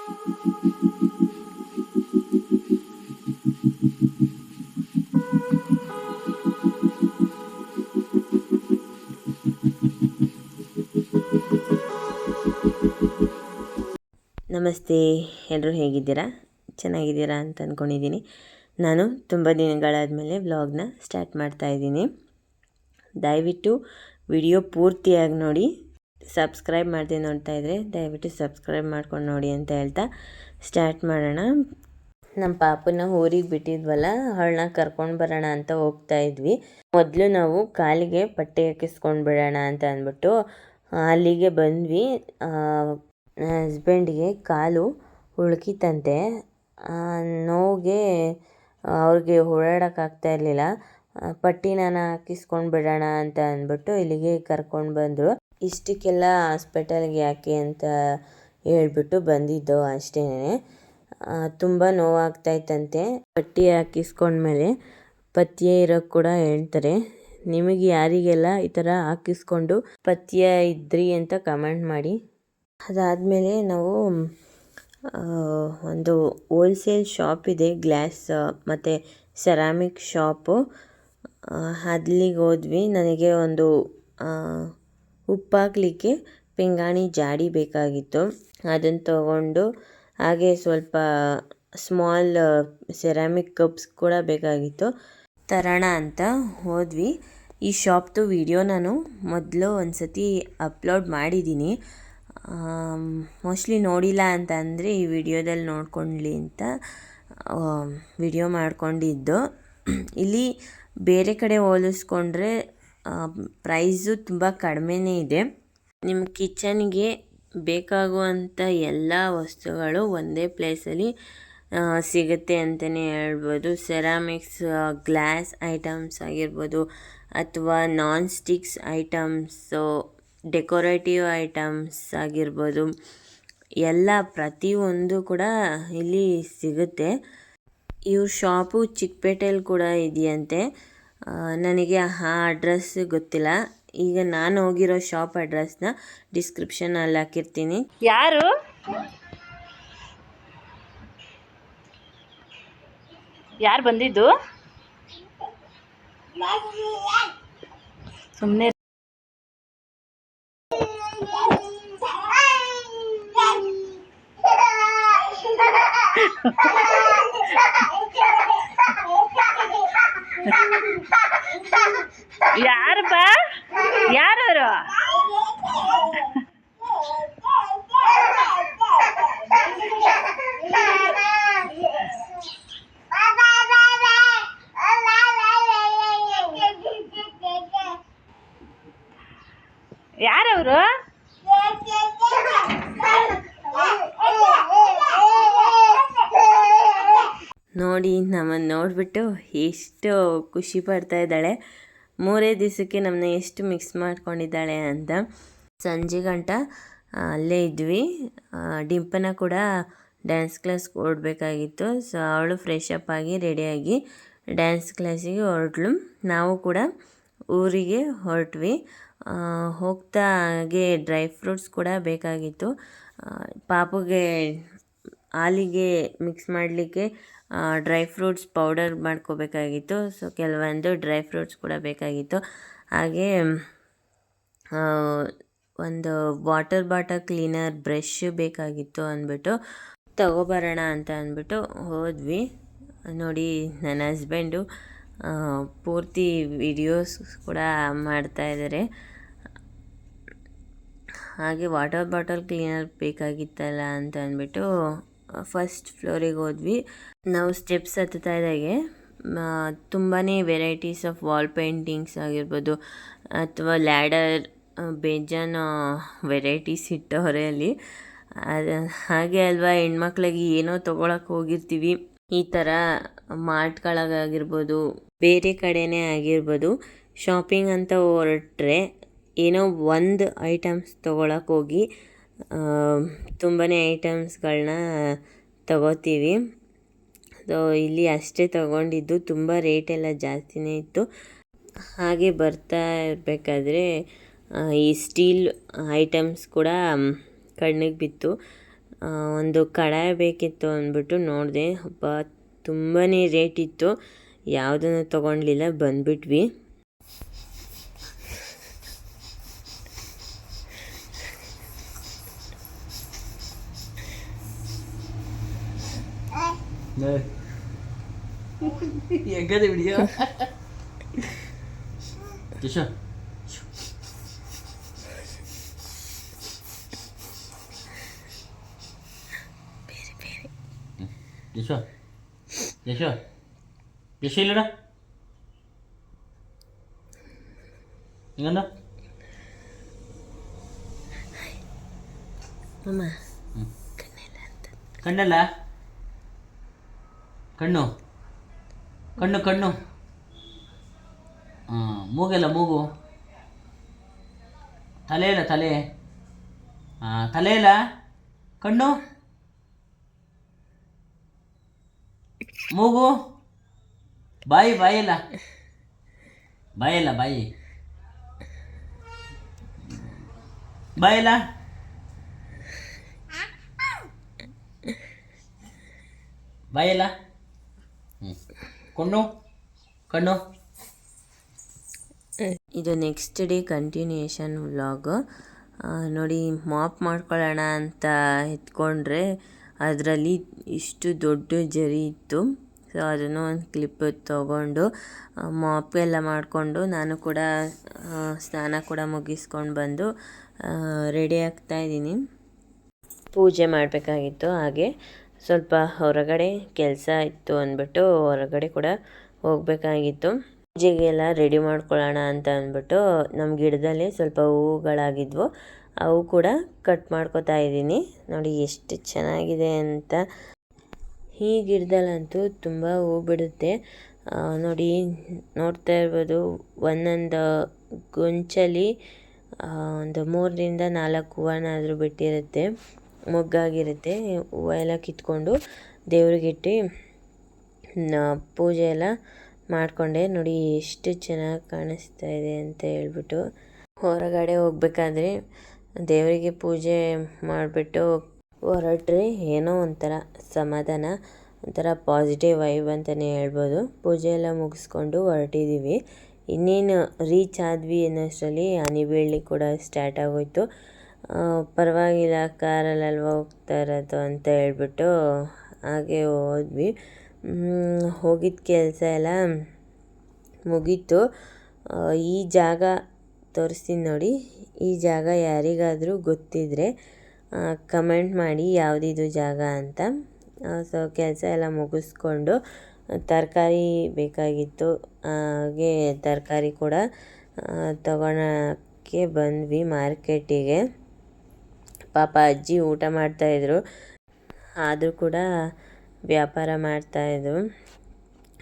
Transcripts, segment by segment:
ನಮಸ್ತೆ, ಎಲ್ಲರೂ ಹೇಗಿದ್ದೀರಾ? ಚೆನ್ನಾಗಿದ್ದೀರಾ ಅಂತ ಅಂದ್ಕೊಂಡಿದ್ದೀನಿ. ನಾನು ತುಂಬ ದಿನಗಳಾದಮೇಲೆ ವ್ಲಾಗ್ನ ಸ್ಟಾರ್ಟ್ ಮಾಡ್ತಾಯಿದ್ದೀನಿ. ದಯವಿಟ್ಟು ವಿಡಿಯೋ ಪೂರ್ತಿಯಾಗಿ ನೋಡಿ. ಸಬ್ಸ್ಕ್ರೈಬ್ ಮಾಡದೆ ನೋಡ್ತಾ ಇದ್ದರೆ ದಯವಿಟ್ಟು ಸಬ್ಸ್ಕ್ರೈಬ್ ಮಾಡ್ಕೊಂಡು ನೋಡಿ ಅಂತ ಹೇಳ್ತಾ ಸ್ಟಾರ್ಟ್ ಮಾಡೋಣ. ನಮ್ಮ ಪಾಪನ ಊರಿಗೆ ಬಿಟ್ಟಿದ್ವಲ್ಲ, ಅವಳನ್ನ ಕರ್ಕೊಂಡು ಬರೋಣ ಅಂತ ಹೋಗ್ತಾ ಇದ್ವಿ. ಮೊದಲು ನಾವು ಕಾಲಿಗೆ ಪಟ್ಟೆ ಹಾಕಿಸ್ಕೊಂಡು ಬಿಡೋಣ ಅಂತ ಅಂದ್ಬಿಟ್ಟು ಅಲ್ಲಿಗೆ ಬಂದ್ವಿ. ಹಸ್ಬೆಂಡ್ಗೆ ಕಾಲು ಉಳ್ಕಿತಂತೆ. ನೋವಿಗೆ ಅವ್ರಿಗೆ ಓಡಾಡೋಕ್ಕಾಗ್ತಾ ಇರಲಿಲ್ಲ. ಪಟ್ಟಿನ ಹಾಕಿಸ್ಕೊಂಡು ಬಿಡೋಣ ಅಂತ ಅಂದ್ಬಿಟ್ಟು ಇಲ್ಲಿಗೆ ಕರ್ಕೊಂಡು ಬಂದರು. ಇಷ್ಟಕ್ಕೆಲ್ಲ ಹಾಸ್ಪಿಟಲ್ಗೆ ಯಾಕೆ ಅಂತ ಹೇಳ್ಬಿಟ್ಟು ಬಂದಿದ್ದು ಅಷ್ಟೇ. ತುಂಬ ನೋವಾಗ್ತಾಯಿತ್ತಂತೆ. ಪಟ್ಟಿ ಹಾಕಿಸ್ಕೊಂಡ್ಮೇಲೆ ಪಥ್ಯ ಇರೋಕ್ಕೆ ಕೂಡ ಹೇಳ್ತಾರೆ. ನಿಮಗೆ ಯಾರಿಗೆಲ್ಲ ಈ ಥರ ಹಾಕಿಸ್ಕೊಂಡು ಪಥ್ಯ ಇದ್ರಿ ಅಂತ ಕಮೆಂಟ್ ಮಾಡಿ. ಅದಾದಮೇಲೆ ನಾವು ಒಂದು ಹೋಲ್ಸೇಲ್ ಶಾಪ್ ಇದೆ, ಗ್ಲಾಸ್ ಮತ್ತು ಸೆರಾಮಿಕ್ ಶಾಪು. ಅಲ್ಲಿಗೆ ಹೋದ್ವಿ. ನನಗೆ ಒಂದು ಉಪ್ಪಾಕಲಿಕ್ಕೆ ಪಿಂಗಾಣಿ ಜಾಡಿ ಬೇಕಾಗಿತ್ತು. ಅದನ್ನು ತಗೊಂಡು ಹಾಗೆ ಸ್ವಲ್ಪ ಸ್ಮಾಲ್ ಸೆರಾಮಿಕ್ ಕಪ್ಸ್ ಕೂಡ ಬೇಕಾಗಿತ್ತು. ತರೋಣ ಅಂತ ಹೋದ್ವಿ. ಈ ಶಾಪ್ದು ವಿಡಿಯೋ ನಾನು ಮೊದಲು ಒಂದು ಸತಿ ಅಪ್ಲೋಡ್ ಮಾಡಿದ್ದೀನಿ. ಮೋಸ್ಟ್ಲಿ ನೋಡಿಲ್ಲ ಅಂತ ಅಂದರೆ ಈ ವಿಡಿಯೋದಲ್ಲಿ ನೋಡ್ಕೊಳ್ಳಿ ಅಂತ ವಿಡಿಯೋ ಮಾಡ್ಕೊಂಡಿದ್ದು. ಇಲ್ಲಿ ಬೇರೆ ಕಡೆ ಹೋಲಿಸ್ಕೊಂಡ್ರೆ ಪ್ರೈಸು ತುಂಬ ಕಡಿಮೆನೇ ಇದೆ. ನಿಮ್ಮ ಕಿಚನ್ಗೆ ಬೇಕಾಗುವಂಥ ಎಲ್ಲ ವಸ್ತುಗಳು ಒಂದೇ ಪ್ಲೇಸಲ್ಲಿ ಸಿಗುತ್ತೆ ಅಂತಲೇ ಹೇಳ್ಬೋದು. ಸೆರಾಮಿಕ್ಸ್, ಗ್ಲಾಸ್ ಐಟಮ್ಸ್ ಆಗಿರ್ಬೋದು, ಅಥವಾ ನಾನ್ ಸ್ಟಿಕ್ಸ್ ಐಟಮ್ಸು, ಡೆಕೋರೇಟಿವ್ ಐಟಮ್ಸ್ ಆಗಿರ್ಬೋದು, ಎಲ್ಲ ಪ್ರತಿಯೊಂದು ಕೂಡ ಇಲ್ಲಿ ಸಿಗುತ್ತೆ. ಇವ್ರ ಶಾಪು ಚಿಕ್ಕಪೇಟೆಯಲ್ಲಿ ಕೂಡ ಇದೆಯಂತೆ. ನನಗೆ ಆ ಅಡ್ರೆಸ್ ಗೊತ್ತಿಲ್ಲ. ಈಗ ನಾನು ಹೋಗಿರೋ ಶಾಪ್ ಅಡ್ರೆಸ್ನ ಡಿಸ್ಕ್ರಿಪ್ಷನಲ್ಲಿ ಹಾಕಿರ್ತೀನಿ. ಯಾರು ಬಂದಿದ್ದು? ಸುಮ್ಮನೆ ಯಾರಪ್ಪ? ಯಾರವರು? ಯಾರವರು? ನೋಡಿ, ನಮ್ಮನ್ನು ನೋಡಿಬಿಟ್ಟು ಎಷ್ಟು ಖುಷಿ ಪಡ್ತಾ ಇದ್ದಾಳೆ. 3 ದಿವಸಕ್ಕೆ ನಮ್ಮನ್ನ ಎಷ್ಟು ಮಿಕ್ಸ್ ಮಾಡ್ಕೊಂಡಿದ್ದಾಳೆ ಅಂತ. ಸಂಜೆ ಗಂಟ ಅಲ್ಲೇ ಇದ್ವಿ. ಡಿಂಪನ ಕೂಡ ಡ್ಯಾನ್ಸ್ ಕ್ಲಾಸ್ ಓಡಬೇಕಾಗಿತ್ತು. ಸೊ ಅವಳು ಫ್ರೆಶ್ ಅಪ್ ಆಗಿ ರೆಡಿಯಾಗಿ ಡ್ಯಾನ್ಸ್ ಕ್ಲಾಸಿಗೆ ಹೊರಟ್ಳು. ನಾವು ಕೂಡ ಊರಿಗೆ ಹೊರಟ್ವಿ. ಹೋಗ್ತಾ ಹಾಗೆ ಡ್ರೈ ಫ್ರೂಟ್ಸ್ ಕೂಡ ಬೇಕಾಗಿತ್ತು. ಪಾಪುಗೆ ಹಾಲಿಗೆ ಮಿಕ್ಸ್ ಮಾಡಲಿಕ್ಕೆ ಡ್ರೈ ಫ್ರೂಟ್ಸ್ ಪೌಡರ್ ಮಾಡ್ಕೋಬೇಕಾಗಿತ್ತು. ಸೊ ಕೆಲವೊಂದು ಡ್ರೈ ಫ್ರೂಟ್ಸ್ ಕೂಡ ಬೇಕಾಗಿತ್ತು. ಹಾಗೆ ಒಂದು ವಾಟರ್ ಬಾಟಲ್ ಕ್ಲೀನರ್ ಬ್ರಷ್ ಬೇಕಾಗಿತ್ತು ಅಂದ್ಬಿಟ್ಟು ತಗೊಬರೋಣ ಅಂತ ಅಂದ್ಬಿಟ್ಟು ಹೋದ್ವಿ. ನೋಡಿ, ನನ್ನ ಹಸ್ಬೆಂಡು ಪೂರ್ತಿ ವಿಡಿಯೋಸ್ ಕೂಡ ಮಾಡ್ತಾಯಿದ್ದಾರೆ. ಹಾಗೆ ವಾಟರ್ ಬಾಟಲ್ ಕ್ಲೀನರ್ ಬೇಕಾಗಿತ್ತಲ್ಲ ಅಂತ ಅಂದ್ಬಿಟ್ಟು ಫಸ್ಟ್ ಫ್ಲೋರಿಗೆ ಹೋದ್ವಿ. ನಾವು ಸ್ಟೆಪ್ಸ್ ಹತ್ತುತ್ತಾ ಇದ್ದಾಗೆ ತುಂಬಾ ವೆರೈಟೀಸ್ ಆಫ್ ವಾಲ್ ಪೇಂಟಿಂಗ್ಸ್ ಆಗಿರ್ಬೋದು, ಅಥವಾ ಲ್ಯಾಡರ್, ಬೇಜಾನ್ ವೆರೈಟೀಸ್ ಇಟ್ಟವ್ರೆ ಅಲ್ಲಿ. ಹಾಗೆ ಅಲ್ವಾ, ಹೆಣ್ಮಕ್ಳಿಗೆ ಏನೋ ತೊಗೊಳಕ್ಕೆ ಹೋಗಿರ್ತೀವಿ, ಈ ಥರ ಮಾರ್ಟ್ಗಳಾಗಿರ್ಬೋದು, ಬೇರೆ ಕಡೆನೇ ಆಗಿರ್ಬೋದು, ಶಾಪಿಂಗ್ ಅಂತ ಹೊರಟ್ರೆ ಏನೋ ಒಂದು ಐಟಮ್ಸ್ ತೊಗೊಳಕ್ಕೆ ಹೋಗಿ ತುಂಬಾ ಐಟಮ್ಸ್ಗಳನ್ನ ತಗೋತೀವಿ. ಸೊ ಇಲ್ಲಿ ಅಷ್ಟೇ ತಗೊಂಡಿದ್ದು, ತುಂಬ ರೇಟೆಲ್ಲ ಜಾಸ್ತಿನೇ ಇತ್ತು. ಹಾಗೆ ಬರ್ತಾ ಇರಬೇಕಾದ್ರೆ ಈ ಸ್ಟೀಲ್ ಐಟಮ್ಸ್ ಕೂಡ ಕಣ್ಣಿಗೆ ಬಿತ್ತು. ಒಂದು ಕಡಾಯ ಬೇಕಿತ್ತು ಅಂದ್ಬಿಟ್ಟು ನೋಡಿದೆ. ಹಬ್ಬ ತುಂಬಾ ರೇಟ್ ಇತ್ತು, ಯಾವುದನ್ನು ತೊಗೊಳ್ಲಿಲ್ಲ, ಬಂದ್ಬಿಟ್ವಿ. ಹೆಂಗದೆ ವಿಡಿಯೋ ಯಶ ಯಶ ಯಶ ಯಶ ಇಲ್ಲಡ ಹೆಂಗಂದ ಕಣ್ಣಲ್ಲ ಕಣ್ಣು ಕಣ್ಣು ಕಣ್ಣು ಹಾಂ, ಮೂಗೆಲ್ಲ ಮೂಗು, ತಲೆ ಇಲ್ಲ ತಲೆ, ಹಾಂ ತಲೆ ಇಲ್ಲ, ಕಣ್ಣು, ಮೂಗು, ಬಾಯಿ ಬಾಯಿಲ್ಲ ಬಾಯಿಲ್ಲ ಬಾಯಿ ಬಾಯಿಲ್ಲ, ಬಾಯಿಲ್ಲ, ಕಣ್ಣು ಕಣ್ಣು. ಇದು ನೆಕ್ಸ್ಟ್ ಡೇ ಕಂಟಿನ್ಯೂಯೇಷನ್ ವ್ಲಾಗು. ನೋಡಿ, ಮಾಪ್ ಮಾಡ್ಕೊಳ್ಳೋಣ ಅಂತ ಎತ್ಕೊಂಡ್ರೆ ಅದರಲ್ಲಿ ಇಷ್ಟು ದೊಡ್ಡ ಜರಿ ಇತ್ತು. ಸೊ ಅದನ್ನು ಒಂದು ಕ್ಲಿಪ್ ತೊಗೊಂಡು ಮಾಪ್ ಎಲ್ಲ ಮಾಡಿಕೊಂಡು ನಾನು ಕೂಡ ಸ್ನಾನ ಕೂಡ ಮುಗಿಸ್ಕೊಂಡು ಬಂದು ರೆಡಿ ಆಗ್ತಾಯಿದ್ದೀನಿ. ಪೂಜೆ ಮಾಡಬೇಕಾಗಿತ್ತು, ಹಾಗೆ ಸ್ವಲ್ಪ ಹೊರಗಡೆ ಕೆಲಸ ಇತ್ತು ಅಂದ್ಬಿಟ್ಟು ಹೊರಗಡೆ ಕೂಡ ಹೋಗಬೇಕಾಗಿತ್ತು. ಪೂಜೆಗೆಲ್ಲ ರೆಡಿ ಮಾಡ್ಕೊಳ್ಳೋಣ ಅಂತ ಅಂದ್ಬಿಟ್ಟು ನಮ್ಮ ಗಿಡದಲ್ಲಿ ಸ್ವಲ್ಪ ಹೂವುಗಳಾಗಿದ್ವು, ಅವು ಕೂಡ ಕಟ್ ಮಾಡ್ಕೊತಾ ಇದ್ದೀನಿ. ನೋಡಿ ಎಷ್ಟು ಚೆನ್ನಾಗಿದೆ ಅಂತ. ಈ ಗಿಡದಲ್ಲಂತೂ ತುಂಬ ಹೂ ಬಿಡುತ್ತೆ. ನೋಡಿ, ನೋಡ್ತಾ ಇರ್ಬೋದು, ಒಂದೊಂದು ಗೊಂಚಲಿ ಒಂದು 3ರಿಂದ 4 ಹೂವನಾದರೂ ಬಿಟ್ಟಿರುತ್ತೆ, ಮೊಗ್ಗಾಗಿರುತ್ತೆ. ಹೂವು ಎಲ್ಲ ಕಿತ್ಕೊಂಡು ದೇವ್ರಿಗಿಟ್ಟು ಪೂಜೆ ಎಲ್ಲ ಮಾಡಿಕೊಂಡೆ. ನೋಡಿ ಎಷ್ಟು ಚೆನ್ನಾಗಿ ಕಾಣಿಸ್ತಾ ಇದೆ ಅಂತ ಹೇಳ್ಬಿಟ್ಟು. ಹೊರಗಡೆ ಹೋಗ್ಬೇಕಾದ್ರೆ ದೇವರಿಗೆ ಪೂಜೆ ಮಾಡಿಬಿಟ್ಟು ಹೊರಟ್ರೆ ಏನೋ ಒಂಥರ ಸಮಾಧಾನ, ಒಂಥರ ಪಾಸಿಟಿವ್ ವೈಬ್ ಅಂತಲೇ ಹೇಳ್ಬೋದು. ಪೂಜೆ ಎಲ್ಲ ಮುಗಿಸ್ಕೊಂಡು ಹೊರಟಿದ್ದೀವಿ. ಇನ್ನೇನು ರೀಚ್ ಆದ್ವಿ ಅನ್ನೋಷ್ಟರಲ್ಲಿ ಹನಿ ಬೀಳಲಿಕ್ಕೆ ಕೂಡ ಸ್ಟಾರ್ಟ್ ಆಗೋಯ್ತು. ಪರವಾಗಿಲ್ಲ, ಕಾರಲ್ಲಲ್ವ ಹೋಗ್ತಾ ಇರೋದು ಅಂತ ಹೇಳ್ಬಿಟ್ಟು ಹಾಗೆ ಹೋದ್ವಿ. ಹೋಗಿದ್ದ ಕೆಲಸ ಎಲ್ಲ ಮುಗೀತು. ಈ ಜಾಗ ತೋರಿಸ್ತೀನಿ ನೋಡಿ. ಈ ಜಾಗ ಯಾರಿಗಾದರೂ ಗೊತ್ತಿದ್ದರೆ ಕಮೆಂಟ್ ಮಾಡಿ ಯಾವುದಿದು ಜಾಗ ಅಂತ. ಸೊ ಕೆಲಸ ಎಲ್ಲ ಮುಗಿಸ್ಕೊಂಡು ತರಕಾರಿ ಬೇಕಾಗಿತ್ತು, ಹಾಗೆ ತರಕಾರಿ ಕೂಡ ತಗೊಳಕ್ಕೆ ಬಂದ್ವಿ ಮಾರ್ಕೆಟಿಗೆ. ಪಾಪ ಅಜ್ಜಿ ಊಟ ಮಾಡ್ತಾಯಿದ್ರು, ಆದರೂ ಕೂಡ ವ್ಯಾಪಾರ ಮಾಡ್ತಾಯಿದ್ರು.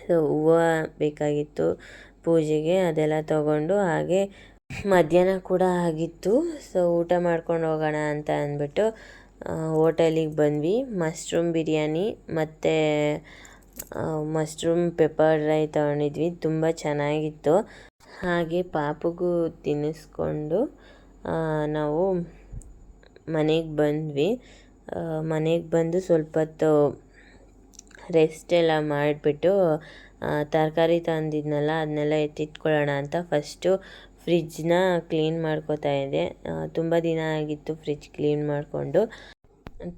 ಸೊ ಹೂವು ಬೇಕಾಗಿತ್ತು ಪೂಜೆಗೆ, ಅದೆಲ್ಲ ತಗೊಂಡು ಹಾಗೆ ಮಧ್ಯಾಹ್ನ ಕೂಡ ಆಗಿತ್ತು. ಸೊ ಊಟ ಮಾಡ್ಕೊಂಡು ಹೋಗೋಣ ಅಂತ ಅಂದ್ಬಿಟ್ಟು ಹೋಟೆಲಿಗೆ ಬಂದ್ವಿ. ಮಶ್ರೂಮ್ ಬಿರಿಯಾನಿ ಮತ್ತು ಮಶ್ರೂಮ್ ಪೆಪ್ಪರ್ ಡ್ರೈ ತೊಗೊಂಡಿದ್ವಿ, ತುಂಬ ಚೆನ್ನಾಗಿತ್ತು. ಹಾಗೆ ಪಾಪುಗೂ ತಿನ್ನಿಸ್ಕೊಂಡು ನಾವು ಮನೆಗೆ ಬಂದ್ವಿ. ಮನೆಗೆ ಬಂದು ಸ್ವಲ್ಪ ಹೊತ್ತು ರೆಸ್ಟ್ ಎಲ್ಲ ಮಾಡಿಬಿಟ್ಟು ತರಕಾರಿ ತಂದಿದ್ನಲ್ಲ ಅದನ್ನೆಲ್ಲ ಎತ್ತಿಟ್ಕೊಳ್ಳೋಣ ಅಂತ ಫಸ್ಟು ಫ್ರಿಜ್ನ ಕ್ಲೀನ್ ಮಾಡ್ಕೋತಾ ಇದ್ದೆ. ತುಂಬ ದಿನ ಆಗಿತ್ತು ಫ್ರಿಜ್ ಕ್ಲೀನ್ ಮಾಡಿಕೊಂಡು.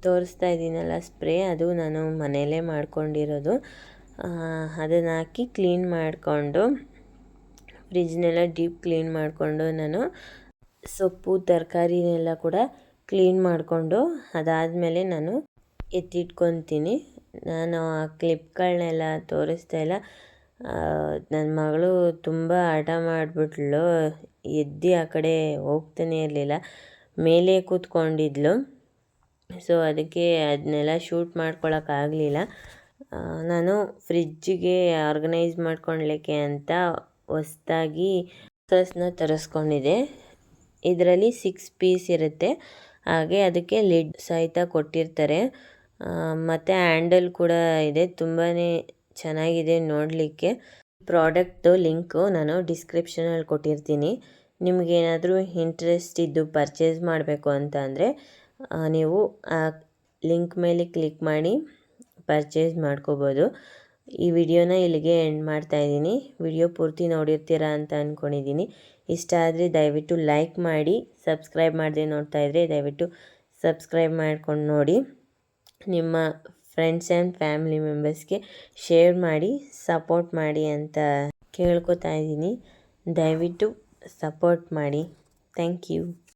ತೋರಿಸ್ತಾ ಇದ್ದೀನಲ್ಲ ಸ್ಪ್ರೇ, ಅದು ನಾನು ಮನೆಯಲ್ಲೇ ಮಾಡ್ಕೊಂಡಿರೋದು. ಅದನ್ನು ಹಾಕಿ ಕ್ಲೀನ್ ಮಾಡಿಕೊಂಡು ಫ್ರಿಜ್ನೆಲ್ಲ ಡೀಪ್ ಕ್ಲೀನ್ ಮಾಡಿಕೊಂಡು ನಾನು ಸೊಪ್ಪು ತರಕಾರಿನೆಲ್ಲ ಕೂಡ ಕ್ಲೀನ್ ಮಾಡಿಕೊಂಡು ಅದಾದಮೇಲೆ ನಾನು ಎತ್ತಿಟ್ಕೊತೀನಿ. ನಾನು ಆ ಕ್ಲಿಪ್ಗಳನ್ನೆಲ್ಲ ತೋರಿಸ್ತಾ ಇಲ್ಲ. ನನ್ನ ಮಗಳು ತುಂಬ ಹಠ ಮಾಡಿಬಿಟ್ಲು, ಎದ್ದು ಆ ಕಡೆ ಹೋಗ್ತಾನೆ ಇರಲಿಲ್ಲ, ಮೇಲೆ ಕೂತ್ಕೊಂಡಿದ್ಲು. ಸೊ ಅದಕ್ಕೆ ಅದನ್ನೆಲ್ಲ ಶೂಟ್ ಮಾಡ್ಕೊಳಕ್ಕಾಗಲಿಲ್ಲ. ನಾನು ಫ್ರಿಜ್ಜಿಗೆ ಆರ್ಗನೈಸ್ ಮಾಡ್ಕೊಳ್ಲಿಕ್ಕೆ ಅಂತ ಹೊಸ್ದಾಗಿ ಬಾಕ್ಸಸ್ನ ತರಿಸ್ಕೊಂಡಿದ್ದೆ. ಇದರಲ್ಲಿ 6 ಪೀಸ್ ಇರುತ್ತೆ, ಹಾಗೆ ಅದಕ್ಕೆ ಲಿಡ್ ಸಹಿತ ಕೊಟ್ಟಿರ್ತಾರೆ, ಮತ್ತು ಹ್ಯಾಂಡಲ್ ಕೂಡ ಇದೆ. ತುಂಬಾ ಚೆನ್ನಾಗಿದೆ ನೋಡಲಿಕ್ಕೆ. ಪ್ರಾಡಕ್ಟ್ದು ಲಿಂಕು ನಾನು ಡಿಸ್ಕ್ರಿಪ್ಷನಲ್ಲಿ ಕೊಟ್ಟಿರ್ತೀನಿ. ನಿಮಗೇನಾದರೂ ಇಂಟ್ರೆಸ್ಟ್ ಇದ್ದು ಪರ್ಚೇಸ್ ಮಾಡಬೇಕು ಅಂತ ಅಂದರೆ ನೀವು ಆ ಲಿಂಕ್ ಮೇಲೆ ಕ್ಲಿಕ್ ಮಾಡಿ ಪರ್ಚೇಸ್ ಮಾಡ್ಕೋಬೋದು. ಈ ವಿಡಿಯೋನ ಇಲ್ಲಿಗೆ ಎಂಡ್ ಮಾಡ್ತಾಯಿದ್ದೀನಿ. ವಿಡಿಯೋ ಪೂರ್ತಿ ನೋಡಿರ್ತೀರಾ ಅಂತ ಅಂದ್ಕೊಂಡಿದ್ದೀನಿ. ಇಷ್ಟ ಆದರೆ ದಯವಿಟ್ಟು ಲೈಕ್ ಮಾಡಿ, ಸಬ್ಸ್ಕ್ರೈಬ್ ಮಾಡದೆ ನೋಡ್ತಾಯಿದ್ರೆ ದಯವಿಟ್ಟು ಸಬ್ಸ್ಕ್ರೈಬ್ ಮಾಡ್ಕೊಂಡು ನೋಡಿ. ನಿಮ್ಮ ಫ್ರೆಂಡ್ಸ್ ಆ್ಯಂಡ್ ಫ್ಯಾಮಿಲಿ ಮೆಂಬರ್ಸ್ಗೆ ಶೇರ್ ಮಾಡಿ, ಸಪೋರ್ಟ್ ಮಾಡಿ ಅಂತ ಕೇಳ್ಕೊತಾ ಇದ್ದೀನಿ. ದಯವಿಟ್ಟು ಸಪೋರ್ಟ್ ಮಾಡಿ. Thank you.